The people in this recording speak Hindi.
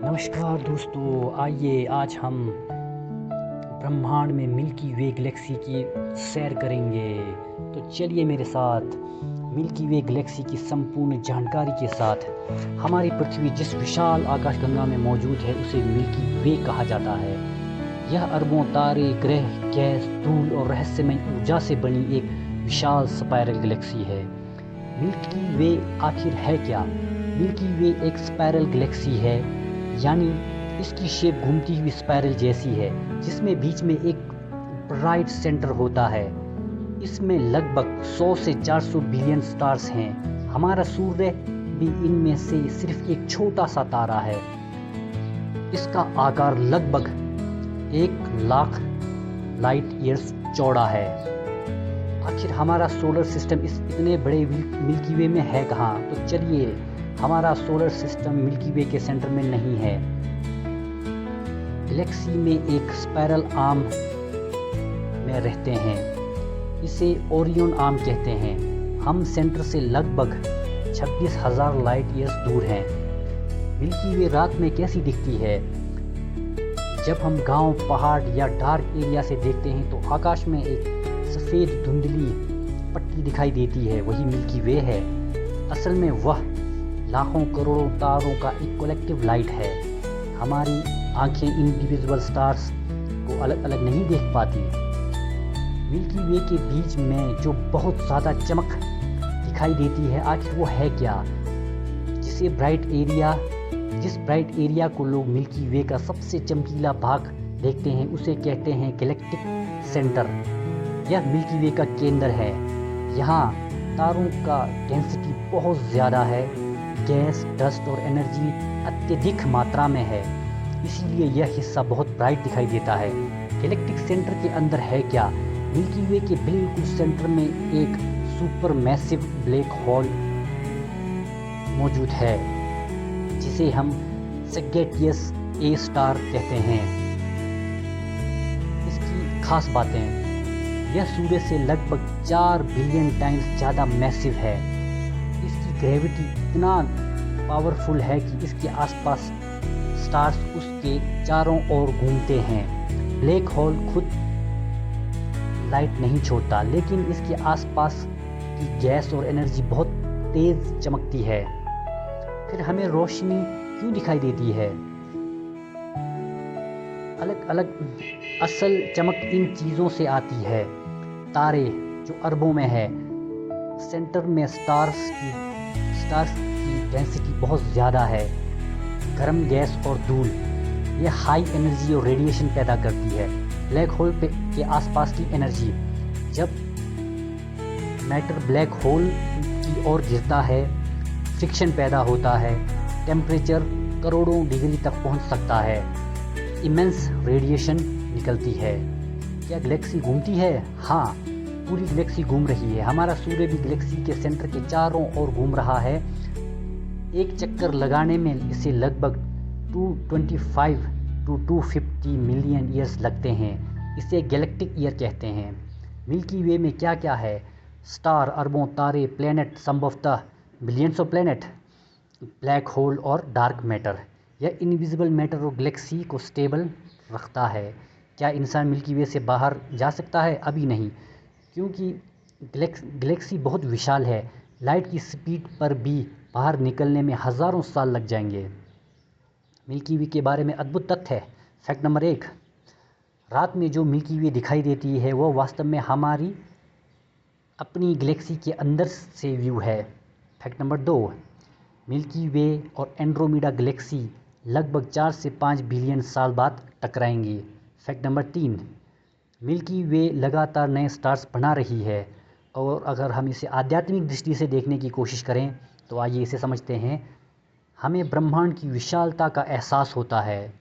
नमस्कार दोस्तों, आइए आज हम ब्रह्मांड में मिल्की वे गैलेक्सी की सैर करेंगे। तो चलिए मेरे साथ मिल्की वे गैलेक्सी की संपूर्ण जानकारी के साथ। हमारी पृथ्वी जिस विशाल आकाशगंगा में मौजूद है उसे मिल्की वे कहा जाता है। यह अरबों तारे, ग्रह, गैस, धूल और रहस्यमय ऊर्जा से बनी एक विशाल स्पाइरल गैलेक्सी है। मिल्की वे आखिर है क्या? मिल्की वे एक स्पाइरल गैलेक्सी है, यानी इसकी शेप घूमती हुई स्पाइरल जैसी है जिसमें बीच में एक ब्राइट सेंटर होता है। इसमें लगभग 100 से 400 बिलियन स्टार्स हैं। हमारा सूर्य भी इनमें से सिर्फ एक छोटा सा तारा है। इसका आकार लगभग 1,00,000 लाइट ईयर्स चौड़ा है। आखिर हमारा सोलर सिस्टम इस इतने बड़े मिल्की वे में है कहाँ? तो चलिए, हमारा सोलर सिस्टम मिल्की वे के सेंटर में नहीं है। गैलेक्सी में एक स्पाइरल आर्म में रहते हैं, इसे ओरियन आर्म कहते हैं। हम सेंटर से लगभग 26,000 लाइट ईयर्स दूर हैं। मिल्की वे रात में कैसी दिखती है? जब हम गांव, पहाड़ या डार्क एरिया से देखते हैं तो आकाश में एक सफ़ेद धुंधली पट्टी दिखाई देती है, वही मिल्की वे है। असल में वह लाखों करोड़ों तारों का एक कलेक्टिव लाइट है। हमारी आंखें इंडिविजुअल स्टार्स को अलग अलग नहीं देख पाती। मिल्की वे के बीच में जो बहुत ज़्यादा चमक दिखाई देती है, आखिर वो है क्या? जिस ब्राइट एरिया को लोग मिल्की वे का सबसे चमकीला भाग देखते हैं उसे कहते हैं गैलेक्टिक सेंटर। यह मिल्की वे का केंद्र है। यहाँ तारों का डेंसिटी बहुत ज़्यादा है, गैस, डस्ट और एनर्जी अत्यधिक मात्रा में है, इसीलिए यह हिस्सा बहुत ब्राइट दिखाई देता है। गैलेक्टिक सेंटर के अंदर है क्या? मिल्की वे के बिल्कुल सेंटर में एक सुपर मैसिव ब्लैक होल मौजूद है जिसे हम सैगिटेरियस ए स्टार कहते हैं। इसकी खास बातें, यह सूर्य से लगभग 4 बिलियन टाइम्स ज़्यादा मैसिव है। इसकी ग्रेविटी इतना पावरफुल है कि इसके आसपास स्टार्स उसके चारों ओर घूमते हैं। ब्लैक होल खुद लाइट नहीं छोड़ता, लेकिन इसके आसपास की गैस और एनर्जी बहुत तेज चमकती है। फिर हमें रोशनी क्यों दिखाई देती है? अलग अलग असल चमक इन चीज़ों से आती है। तारे जो अरबों में है, सेंटर में स्टार्स की डेंसिटी बहुत ज़्यादा है। गर्म गैस और धूल, यह हाई एनर्जी और रेडिएशन पैदा करती है। ब्लैक होल के आसपास की एनर्जी, जब मैटर ब्लैक होल की ओर गिरता है, फ्रिक्शन पैदा होता है, टेम्परेचर करोड़ों डिग्री तक पहुंच सकता है, इमेंस रेडिएशन निकलती है। क्या गैलेक्सी घूमती है? हाँ, पूरी गैलेक्सी घूम रही है। हमारा सूर्य भी गैलेक्सी के सेंटर के चारों ओर घूम रहा है। एक चक्कर लगाने में इसे लगभग 225 to 250 मिलियन ईयर्स लगते हैं। इसे गैलेक्टिक ईयर कहते हैं। मिल्की वे में क्या क्या है? स्टार, अरबों तारे, प्लैनेट, संभवतः billions of planet, black hole और डार्क मैटर। यह इनविजिबल मैटर और गैलेक्सी को स्टेबल रखता है। क्या इंसान मिल्की वे से बाहर जा सकता है? अभी नहीं, क्योंकि गैलेक्सी बहुत विशाल है। लाइट की स्पीड पर भी बाहर निकलने में हज़ारों साल लग जाएंगे। मिल्की वे के बारे में अद्भुत तथ्य है। फैक्ट नंबर 1, रात में जो मिल्की वे दिखाई देती है वो वास्तव में हमारी अपनी गैलेक्सी के अंदर से व्यू है। फैक्ट नंबर 2, मिल्की वे और एंड्रोमेडा गैलेक्सी लगभग 4 से 5 बिलियन साल बाद टकराएंगी। फैक्ट नंबर 3, मिल्की वे लगातार नए स्टार्स बना रही है। और अगर हम इसे आध्यात्मिक दृष्टि से देखने की कोशिश करें तो आइए इसे समझते हैं। हमें ब्रह्मांड की विशालता का एहसास होता है।